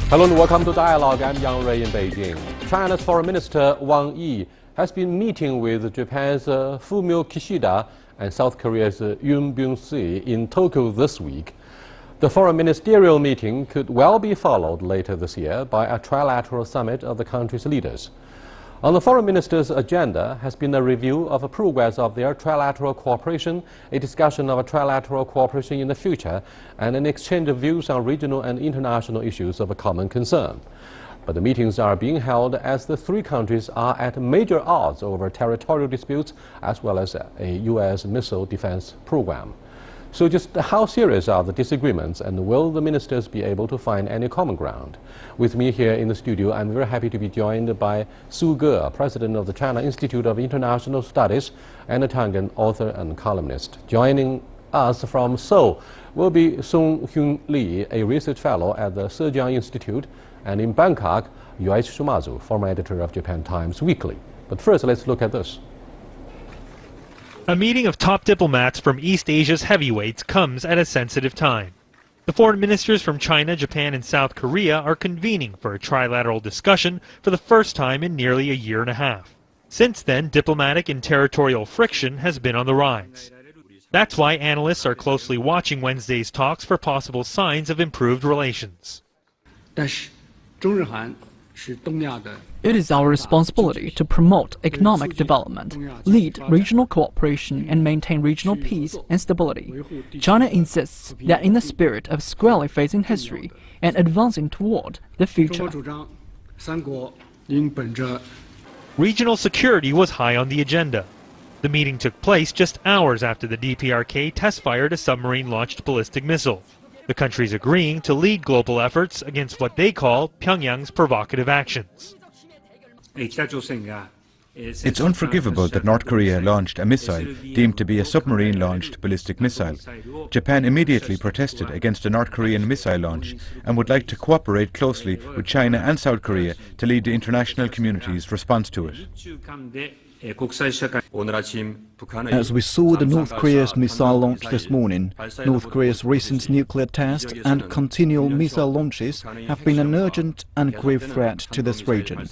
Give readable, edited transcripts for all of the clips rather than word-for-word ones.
Hello and welcome to Dialogue. I'm Yang Rui in Beijing. China's Foreign Minister Wang Yi has been meeting with Japan's Fumio Kishida and South Korea's Yoon Byung-sik in Tokyo this week. The foreign ministerial meeting could well be followed later this year by a trilateral summit of the country's leaders. On the foreign minister's agenda has been a review of the progress of their trilateral cooperation, a discussion of a trilateral cooperation in the future, and an exchange of views on regional and international issues of a common concern. But the meetings are being held as the three countries are at major odds over territorial disputes as well as a U.S. missile defense program. So just how serious are the disagreements, and will the ministers be able to find any common ground? With me here in the studio, I'm very happy to be joined by Su Ge, president of the China Institute of International Studies and a Tongan author and columnist. Joining us from Seoul will be Song Hyun Lee, a research fellow at the Sejong Institute, and in Bangkok, Yoichi Shumazu, former editor of Japan Times Weekly. But first, let's look at this. A meeting of top diplomats from East Asia's heavyweights comes at a sensitive time. The foreign ministers from China, Japan, and South Korea are convening for a trilateral discussion for the first time in nearly a year and a half. Since then, diplomatic and territorial friction has been on the rise. That's why analysts are closely watching Wednesday's talks for possible signs of improved relations. It is our responsibility to promote economic development, lead regional cooperation, and maintain regional peace and stability. China insists that in the spirit of squarely facing history and advancing toward the future. Regional security was high on the agenda. The meeting took place just hours after the DPRK test-fired a submarine-launched ballistic missile. The countries agreeing to lead global efforts against what they call Pyongyang's provocative actions. It's unforgivable that North Korea launched a missile deemed to be a submarine-launched ballistic missile. Japan immediately protested against a North Korean missile launch and would like to cooperate closely with China and South Korea to lead the international community's response to it. As we saw the North Korea's missile launch this morning, North Korea's recent nuclear test and continual missile launches have been an urgent and grave threat to this region.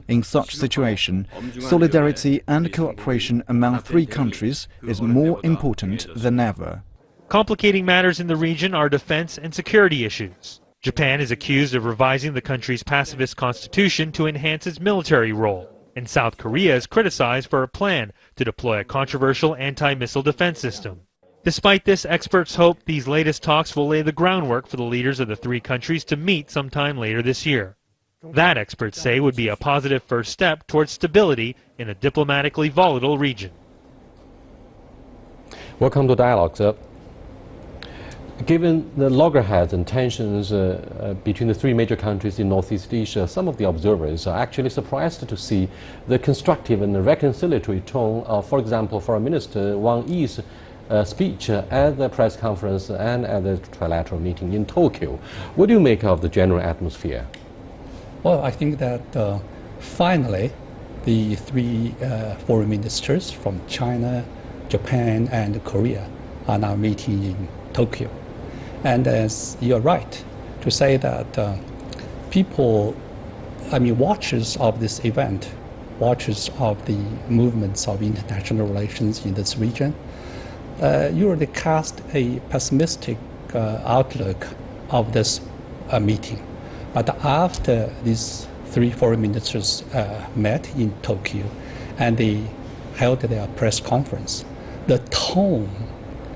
In such situation, solidarity and cooperation among three countries is more important than ever. Complicating matters in the region are defense and security issues. Japan is accused of revising the country's pacifist constitution to enhance its military role, and South Korea is criticized for a plan to deploy a controversial anti-missile defense system. Despite this, experts hope these latest talks will lay the groundwork for the leaders of the three countries to meet sometime later this year. That, experts say, would be a positive first step towards stability in a diplomatically volatile region. Welcome to Dialogue, sir. Given the loggerheads and tensions between the three major countries in Northeast Asia, some of the observers are actually surprised to see the constructive and reconciliatory tone of, for example, Foreign Minister Wang Yi's speech at the press conference and at the trilateral meeting in Tokyo. What do you make of the general atmosphere? Well, I think that finally the three foreign ministers from China, Japan, and Korea are now meeting in Tokyo. And as you're right to say that watchers of this event, watchers of the movements of international relations in this region, usually cast a pessimistic outlook of this meeting. But after these three foreign ministers met in Tokyo and they held their press conference, the tone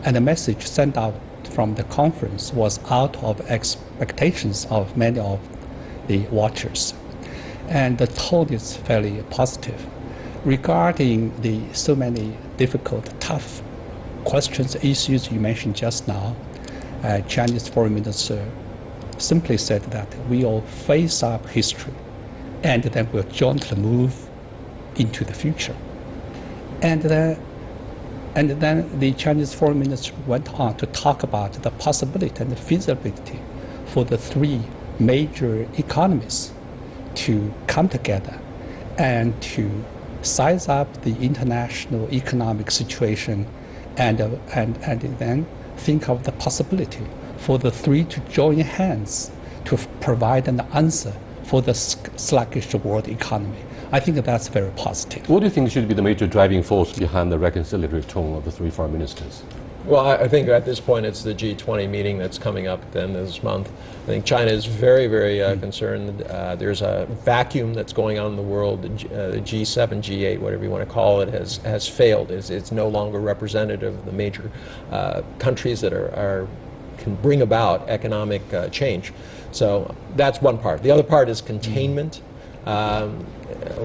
and the message sent out from the conference was out of expectations of many of the watchers. And the tone is fairly positive. Regarding the so many difficult, tough questions, issues you mentioned just now, Chinese foreign minister simply said that we will face up history and then we'll jointly move into the future. And then the Chinese foreign minister went on to talk about the possibility and the feasibility for the three major economies to come together and to size up the international economic situation and then think of the possibility for the three to join hands to provide an answer for the sluggish world economy. I think that's very positive. What do you think should be the major driving force behind the reconciliatory tone of the three foreign ministers? Well, I think at this point it's the G20 meeting that's coming up at the end of this month. I think China is very, very concerned. There's a vacuum that's going on in the world. The G7, G8, whatever you want to call it, has failed. It's no longer representative of the major countries that can bring about economic change. So that's one part. The other part is containment.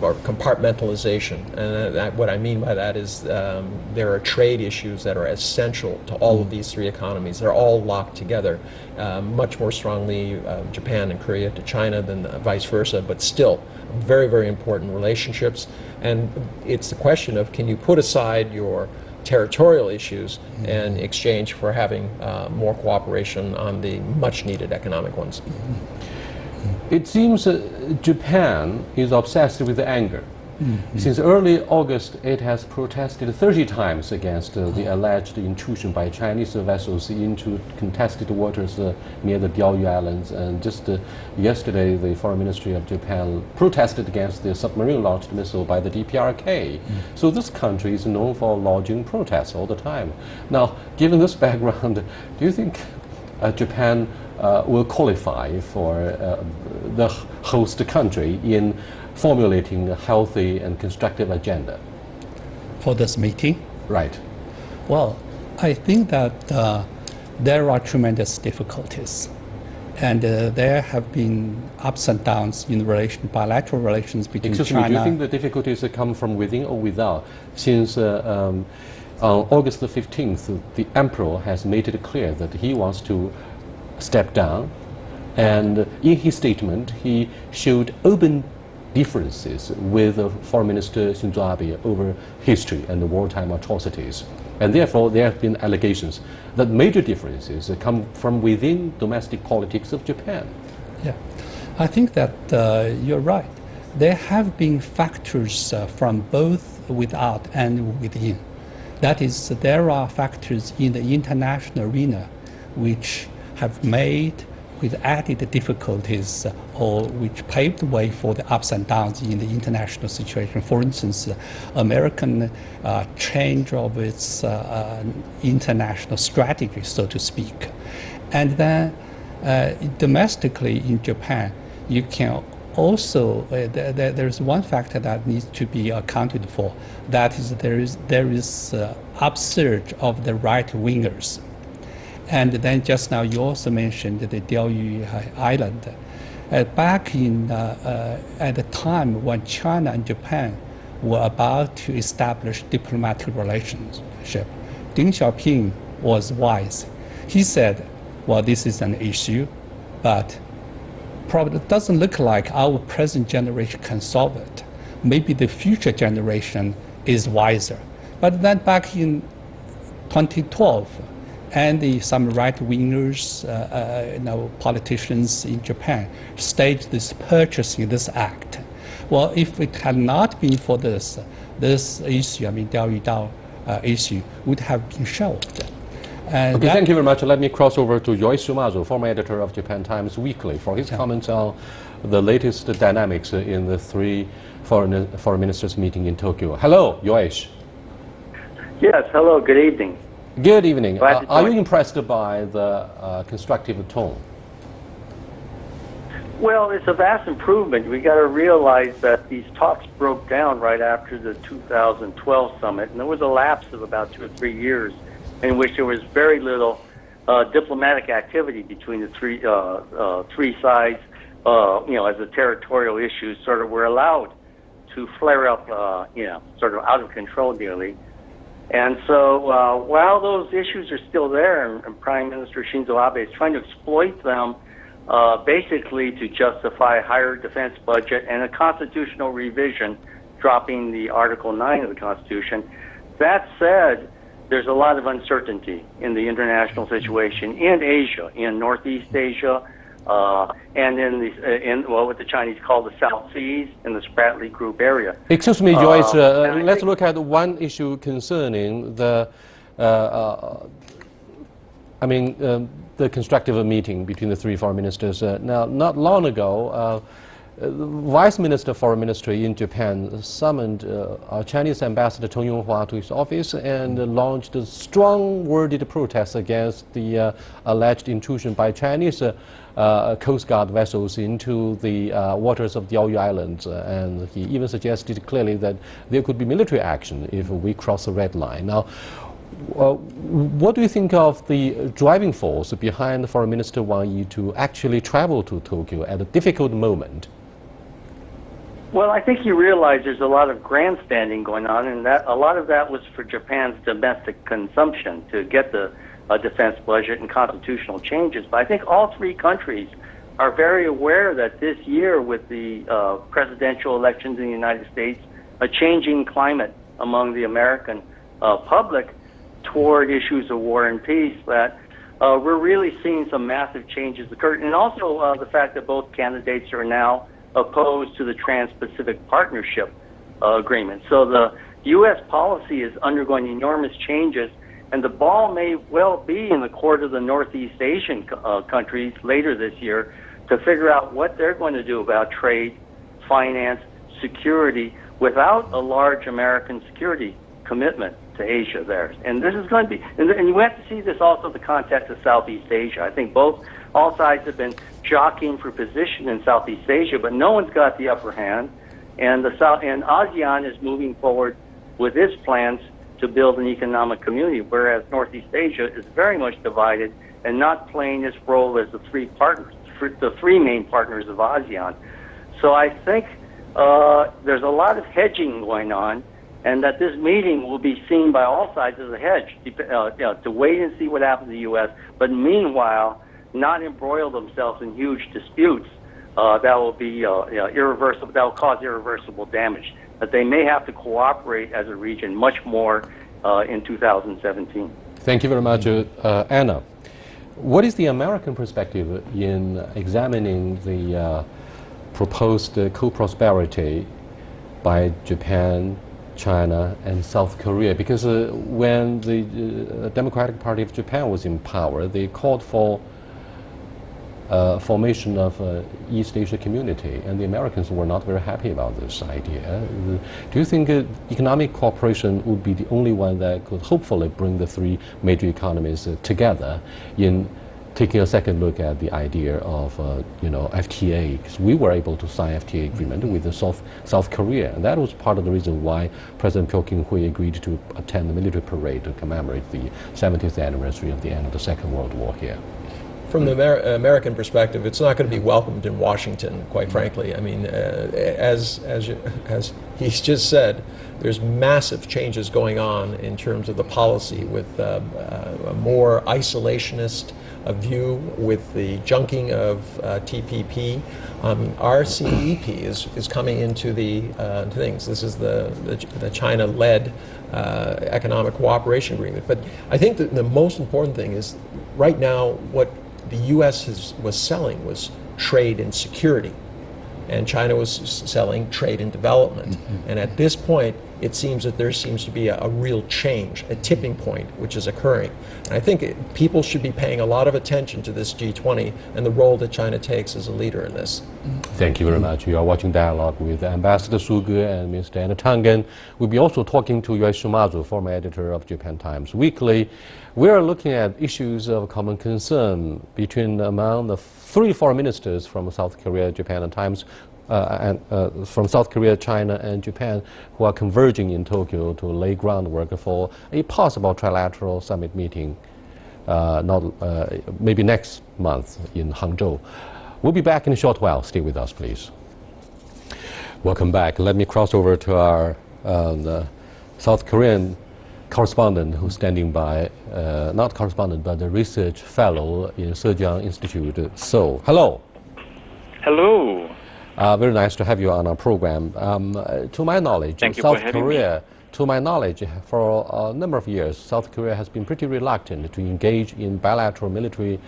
Or compartmentalization, and what I mean by that is there are trade issues that are essential to all of these three economies. They're all locked together much more strongly, Japan and Korea to China than vice versa, but still very, very important relationships. And it's the question of, can you put aside your territorial issues in exchange for having more cooperation on the much needed economic ones? It seems Japan is obsessed with anger. Since early August, it has protested 30 times against the alleged intrusion by Chinese vessels into contested waters near the Diaoyu Islands. And just yesterday, the Foreign Ministry of Japan protested against the submarine-launched missile by the DPRK. So this country is known for lodging protests all the time. Now, given this background, do you think Japan will qualify for the host country in formulating a healthy and constructive agenda? For this meeting? Right. Well, I think that there are tremendous difficulties. And there have been ups and downs in bilateral relations between China. Excuse me, do you think the difficulties come from within or without? Since on August the 15th, the Emperor has made it clear that he wants to step down, and in his statement he showed open differences with Foreign Minister Shinzo Abe over history and the wartime atrocities, and therefore there have been allegations that major differences come from within domestic politics of Japan. Yeah, I think that you're right. There have been factors from both without and within. That is, there are factors in the international arena which have made with added difficulties or which paved the way for the ups and downs in the international situation. For instance, American change of its international strategy, so to speak. And then domestically in Japan, you can also, there's one factor that needs to be accounted for. That is, there is upsurge of the right-wingers. And then just now you also mentioned the Diaoyu Island. Back in at the time when China and Japan were about to establish diplomatic relationship, Deng Xiaoping was wise. He said, well, this is an issue, but probably it doesn't look like our present generation can solve it. Maybe the future generation is wiser. But then back in 2012, and some right-wingers, politicians in Japan staged this purchasing this act. Well, if it had not been for this issue, Diaoyu issue would have been shelved. And okay, thank you very much. Let me cross over to Yoichi Sumazu, former editor of Japan Times Weekly, for his comments on the latest dynamics in the three foreign ministers meeting in Tokyo. Hello, Yoichi. Yes, hello, good evening. Good evening. Are you impressed by the constructive tone? Well, it's a vast improvement. We got to realize that these talks broke down right after the 2012 summit, and there was a lapse of about 2 or 3 years in which there was very little diplomatic activity between the three sides. As the territorial issues sort of were allowed to flare up, sort of out of control nearly. And so while those issues are still there, and Prime Minister Shinzo Abe is trying to exploit them basically to justify a higher defense budget and a constitutional revision, dropping the Article 9 of the Constitution. That said, there's a lot of uncertainty in the international situation in Asia, in Northeast Asia, and in what the Chinese call the South Seas, in the Spratly Group area. Excuse me, Joyce. Let's look at one issue concerning the the constructive meeting between the three foreign ministers. Now, not long ago, Vice Minister Foreign Ministry in Japan summoned our Chinese ambassador Teng Yonghua to his office and launched a strong-worded protest against the alleged intrusion by Chinese Coast Guard vessels into the waters of Diaoyu Islands. And he even suggested clearly that there could be military action if we cross the red line. Now, what do you think of the driving force behind Foreign Minister Wang Yi to actually travel to Tokyo at a difficult moment? Well, I think you realize there's a lot of grandstanding going on, and that a lot of that was for Japan's domestic consumption to get the defense budget and constitutional changes. But I think all three countries are very aware that this year, with the presidential elections in the United States, a changing climate among the American public toward issues of war and peace, that we're really seeing some massive changes occur. And also the fact that both candidates are now opposed to the Trans-Pacific Partnership Agreement. So the U.S. policy is undergoing enormous changes, and the ball may well be in the court of the Northeast Asian countries later this year to figure out what they're going to do about trade, finance, security, without a large American security commitment to Asia there. And this is going to be, and you have to see this also in the context of Southeast Asia. I think all sides have been jockeying for position in Southeast Asia, but no one's got the upper hand. And and ASEAN is moving forward with its plans to build an economic community, whereas Northeast Asia is very much divided and not playing its role as the three main partners of ASEAN. So I think there's a lot of hedging going on, and that this meeting will be seen by all sides as a hedge, to wait and see what happens in the U.S., but meanwhile, not embroil themselves in huge disputes that will be irreversible, that will cause irreversible damage, that they may have to cooperate as a region much more in 2017. Thank you very much, Anna. What is the American perspective in examining the proposed co-prosperity by Japan, China, and South Korea? Because when the Democratic Party of Japan was in power, they called for formation of East Asia community, and the Americans were not very happy about this idea. Do you think economic cooperation would be the only one that could hopefully bring the three major economies together in taking a second look at the idea of FTA? Because we were able to sign FTA agreement with the South Korea, and that was part of the reason why President Pyo King-hui agreed to attend the military parade to commemorate the 70th anniversary of the end of the Second World War here. From the American perspective, it's not going to be welcomed in Washington, quite frankly. I mean, as he's just said, there's massive changes going on in terms of the policy, with a more isolationist view, with the junking of TPP. RCEP is coming into the things. This is the China-led economic cooperation agreement. But I think that the most important thing is, right now, what the U.S. was selling was trade and security, and China was selling trade and development. And at this point, it seems that there seems to be a real change, a tipping point, which is occurring. And I think people should be paying a lot of attention to this G20 and the role that China takes as a leader in this. Thank you very much. You are watching Dialogue with Ambassador Su Ge and Mr. Anna Tangen. We'll be also talking to Yue Shumazu, former editor of Japan Times Weekly. We are looking at issues of common concern among the three foreign ministers from South Korea, Japan, and from South Korea, China, and Japan, who are converging in Tokyo to lay groundwork for a possible trilateral summit meeting, maybe next month in Hangzhou. We'll be back in a short while. Stay with us, please. Welcome back. Let me cross over to our South Korean correspondent who's standing by, not correspondent, but a research fellow in Sejong Institute, Seoul. Hello. Hello. Very nice to have you on our program. To my knowledge, South Korea, to my knowledge, for a number of years, South Korea has been pretty reluctant to engage in bilateral military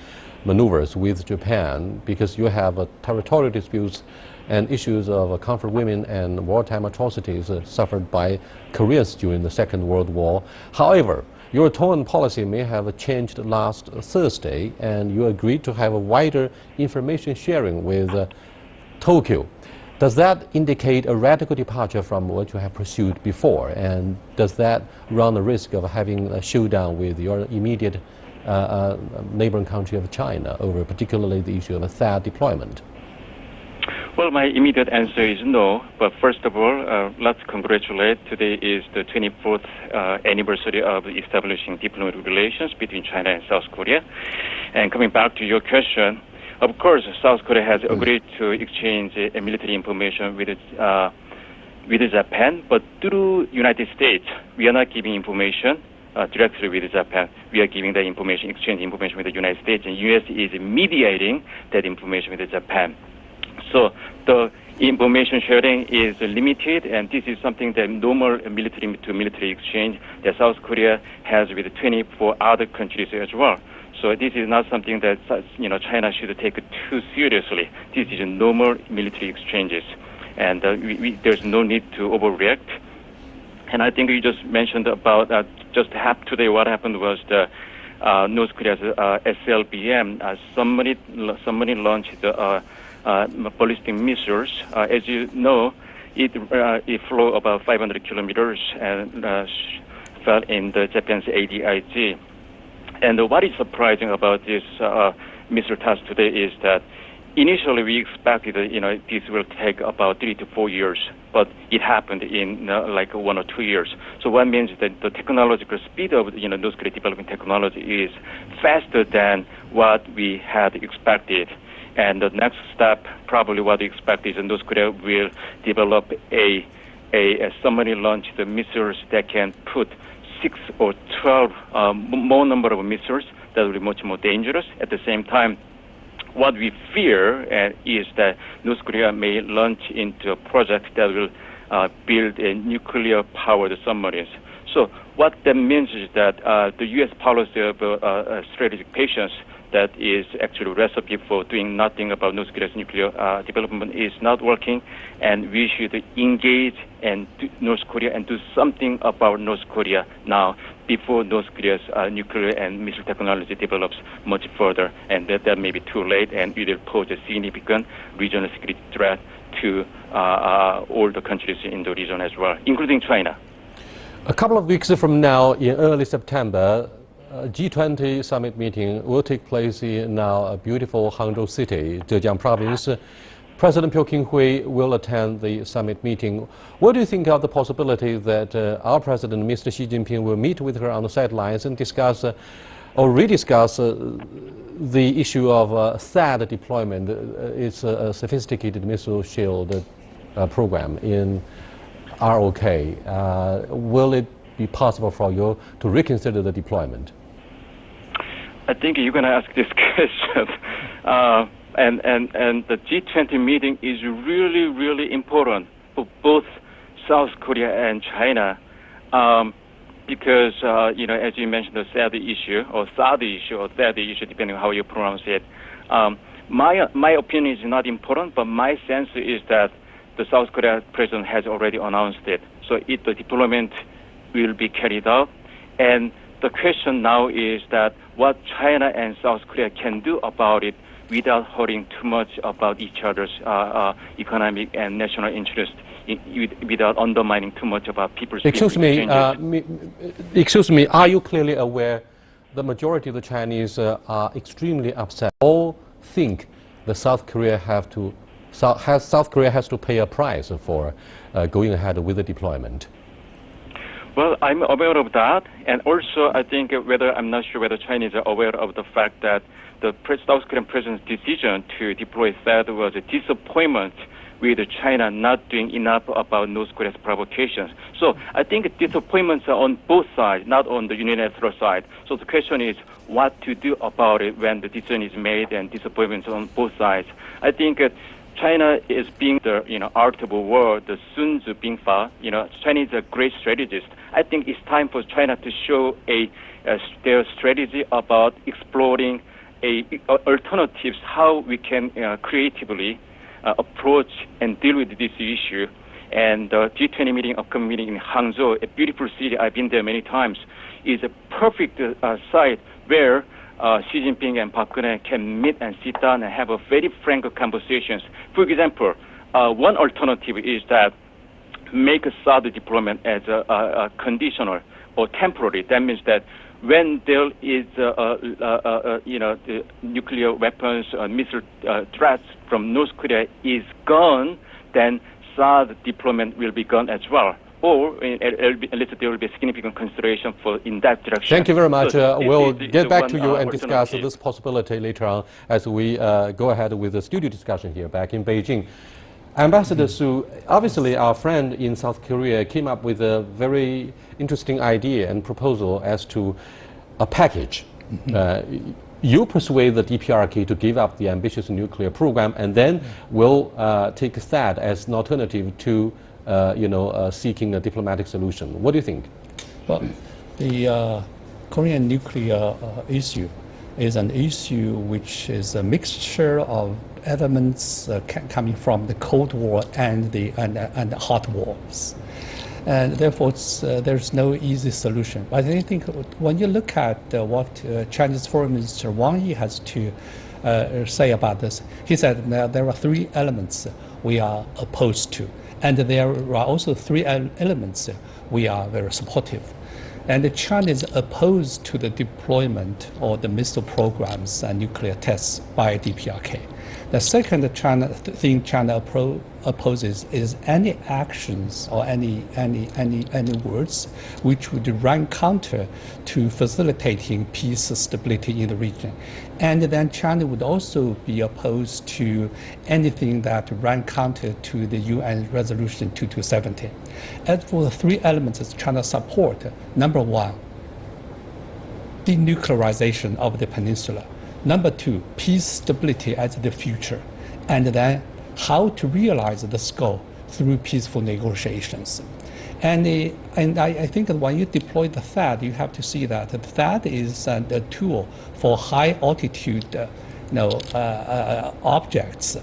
maneuvers with Japan, because you have territorial disputes and issues of comfort women and wartime atrocities suffered by Koreans during the Second World War. However, your tone and policy may have changed last Thursday, and you agreed to have a wider information sharing with Tokyo. Does that indicate a radical departure from what you have pursued before? And does that run the risk of having a showdown with your immediate neighboring country of China over particularly the issue of a THAAD deployment? Well, my immediate answer is no. But first of all, let's congratulate. Today is the 24th anniversary of establishing diplomatic relations between China and South Korea. And coming back to your question, of course, South Korea has agreed to exchange military information with Japan, but through United States, we are not giving information directly with Japan. We are giving the information, exchange information with the United States, and U.S. is mediating that information with Japan. So the information sharing is limited, and this is something that normal military-to-military exchange that South Korea has with 24 other countries as well. So this is not something that China should take too seriously. This is normal military exchanges, and there's no need to overreact. And I think you just mentioned about today. What happened was the North Korea's SLBM. Somebody launched ballistic missiles. As you know, it flew about 500 kilometers and fell in the Japan's ADIZ. And what is surprising about this missile test today is that initially we expected this will take about 3 to 4 years, but it happened in like 1 or 2 years. So what means that the technological speed of North Korea developing technology is faster than what we had expected. And the next step, probably what we expect, is that North Korea will develop a submarine launched missiles that can put 6 or 12 more number of missiles that will be much more dangerous. At the same time, what we fear is that North Korea may launch into a project that will build a nuclear-powered submarines. So what that means is that the U.S. policy of strategic patience that is actually a recipe for doing nothing about North Korea's nuclear development is not working, and we should engage North Korea and do something about North Korea now before North Korea's nuclear and missile technology develops much further, and that may be too late, and it will pose a significant regional security threat to all the countries in the region as well, including China. A couple of weeks from now, in early September, G20 summit meeting will take place in now a beautiful Hangzhou city, Zhejiang province. President Pyo King-hui will attend the summit meeting. What do you think of the possibility that our president, Mr. Xi Jinping, will meet with her on the sidelines and discuss or rediscuss the issue of THAAD deployment? It's a sophisticated missile shield program in R.O.K. Will it be possible for you to reconsider the deployment? I think you're going to ask this question. And the G20 meeting is really, really important for both South Korea and China because, as you mentioned, the THAAD issue, depending on how you pronounce it. My opinion is not important, but my sense is that the South Korea president has already announced it. So the deployment will be carried out. And the question now is that what China and South Korea can do about it without hurting too much about each other's economic and national interest, without undermining too much about people's Excuse me, are you clearly aware the majority of the Chinese are extremely upset? All think that South Korea has to pay a price for going ahead with the deployment. Well, I'm aware of that, and also I think I'm not sure whether Chinese are aware of the fact that the South Korean president's decision to deploy THAAD was a disappointment with China not doing enough about North Korea's provocations. So I think disappointments are on both sides, not on the unilateral side. So the question is what to do about it when the decision is made and disappointments on both sides. I think China is being the art of war, the Sun Tzu Bing Fa. China is a great strategist. I think it's time for China to show their strategy about exploring alternatives, how we can creatively approach and deal with this issue. And the G20 meeting, upcoming meeting in Hangzhou, a beautiful city, I've been there many times, is a perfect site where Xi Jinping and Park Geun-hye can meet and sit down and have a very frank conversations. For example, one alternative is that make a SAD deployment as a conditional or temporary. That means that when there is, the nuclear weapons, missile threats from North Korea is gone, then SAD deployment will be gone as well. Or at least there will be a significant consideration for in that direction. Thank you very much. So we'll get back to you and discuss alternative. this possibility later on as we go ahead with the studio discussion here back in Beijing. Ambassador Su, obviously our friend in South Korea came up with a very interesting idea and proposal as to a package. You persuade the DPRK to give up the ambitious nuclear program, and then we'll take that as an alternative to seeking a diplomatic solution. What do you think? Well, the Korean nuclear issue is an issue which is a mixture of elements coming from the Cold War and the hot wars. And therefore, there's no easy solution. But I think when you look at what Chinese Foreign Minister Wang Yi has to say about this, he said there are three elements we are opposed to. And there are also three elements we are very supportive. And China is opposed to the deployment or the missile programs and nuclear tests by DPRK. The second thing China opposes is any actions or any words which would run counter to facilitating peace, stability in the region. And then China would also be opposed to anything that ran counter to the UN Resolution 2270. As for the three elements that China support, number one, denuclearization of the peninsula. Number two, peace, stability as the future. And then how to realize this goal through peaceful negotiations. And I think that when you deploy the THAAD, you have to see that the THAAD is a tool for high altitude objects.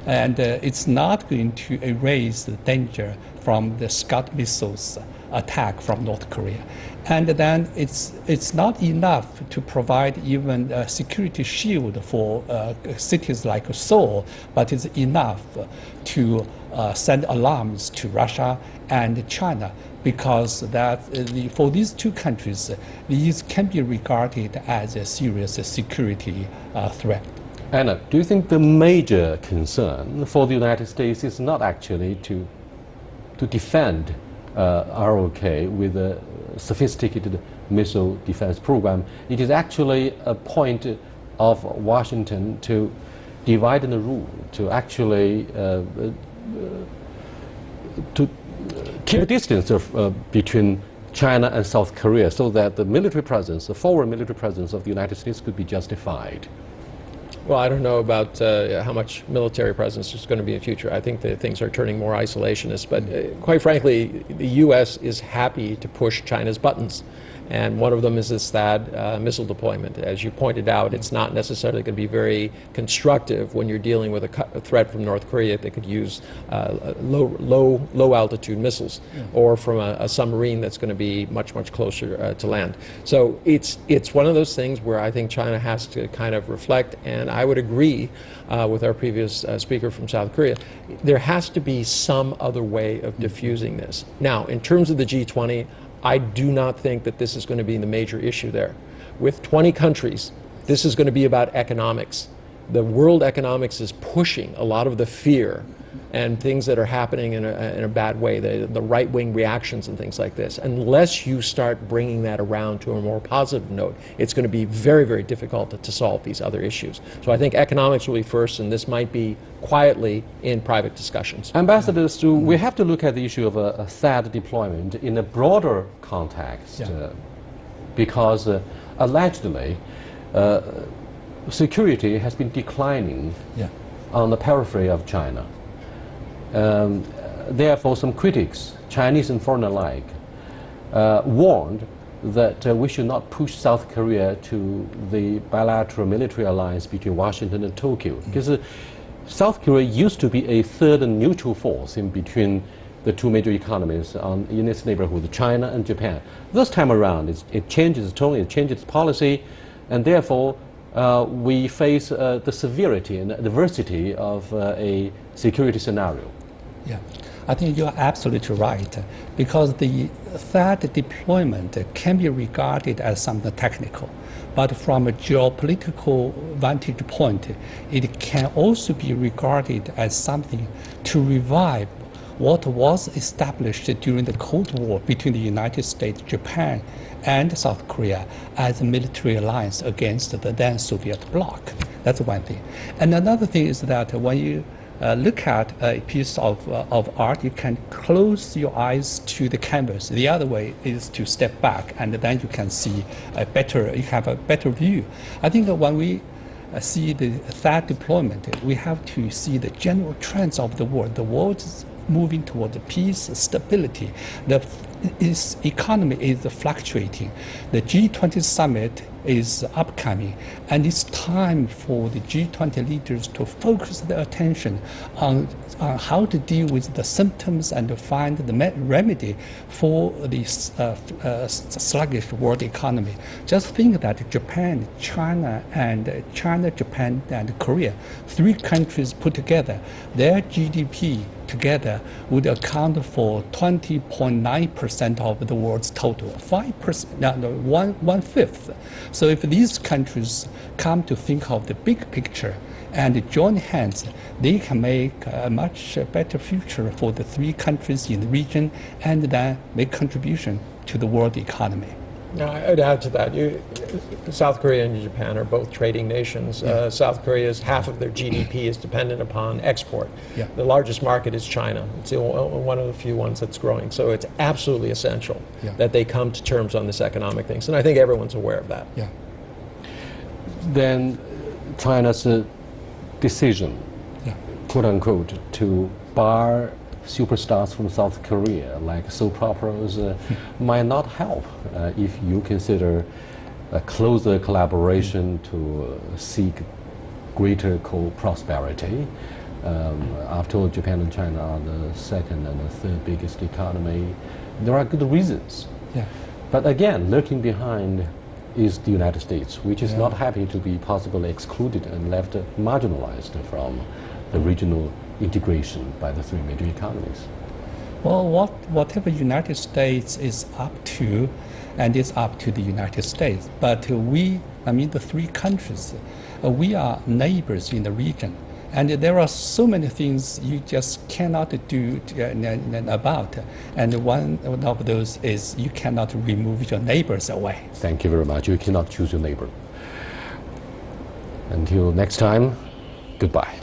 And it's not going to erase the danger from the Scud missiles attack from North Korea. And then it's not enough to provide even a security shield for cities like Seoul, but it's enough to send alarms to Russia and China, because for these two countries, these can be regarded as a serious security threat. Anna, do you think the major concern for the United States is not actually to defend R.O.K. with a sophisticated missile defense program? It is actually a point of Washington to divide and rule, to actually to keep a distance between China and South Korea, so that the military presence, the forward military presence of the United States could be justified. Well, I don't know about how much military presence is going to be in the future. I think that things are turning more isolationist. But quite frankly, the U.S. is happy to push China's buttons. And one of them is this THAAD missile deployment. As you pointed out, it's not necessarily going to be very constructive when you're dealing with a threat from North Korea that could use low altitude missiles, or from a submarine that's going to be much closer to land. So it's one of those things where I think China has to kind of reflect, and I would agree with our previous speaker from South Korea. There has to be some other way of diffusing this. Now, in terms of the G20, I do not think that this is going to be the major issue there. With 20 countries, this is going to be about economics. The world economics is pushing a lot of the fear and things that are happening in a bad way, the right-wing reactions and things like this. Unless you start bringing that around to a more positive note, it's going to be very difficult to solve these other issues. So I think economics will be first, and this might be quietly in private discussions. Ambassador Su, we have to look at the issue of a THAAD deployment in a broader context, because allegedly security has been declining on the periphery of China. Therefore, some critics, Chinese and foreign alike, warned that we should not push South Korea to the bilateral military alliance between Washington and Tokyo, because South Korea used to be a third and neutral force in between the two major economies in its neighborhood, China and Japan. This time around, it changes its tone, it changes its policy, and therefore we face the severity and adversity of a security scenario. Yeah, I think you're absolutely right, because the THAAD deployment can be regarded as something technical. But from a geopolitical vantage point, it can also be regarded as something to revive what was established during the Cold War between the United States, Japan, and South Korea as a military alliance against the then Soviet bloc. That's one thing. And another thing is that when you look at a piece of art, you can close your eyes to the canvas. The other way is to step back, and then you can see you have a better view. I think that when we see the THAAD deployment, we have to see the general trends of the world. The world is moving toward peace, stability. Its economy is fluctuating. The G20 summit is upcoming, and it's time for the G20 leaders to focus their attention on how to deal with the symptoms and to find the remedy for this sluggish world economy. Just think that Japan, China, Japan, and Korea, three countries put together, their GDP together would account for 20.9% of the world's total, 5%, one-fifth. So if these countries come to think of the big picture and join hands, they can make a much better future for the three countries in the region and then make contribution to the world economy. Now, I'd add to that. South Korea and Japan are both trading nations. Yeah. South Korea's half of their GDP is dependent upon export. Yeah. The largest market is China. It's one of the few ones that's growing. So it's absolutely essential that they come to terms on this economic things. And I think everyone's aware of that. Yeah. Then China's decision, quote unquote, to bar superstars from South Korea like soap operas might not help if you consider a closer collaboration to seek greater co-prosperity. After all, Japan and China are the second and the third biggest economy. There are good reasons. Yeah. But again, lurking behind is the United States, which is not happy to be possibly excluded and left marginalized from the regional integration by the three major economies. Well, whatever United States is up to, and it's up to the United States. But the three countries, we are neighbors in the region. And there are so many things you just cannot do about. And one of those is you cannot remove your neighbors away. Thank you very much. You cannot choose your neighbor. Until next time, goodbye.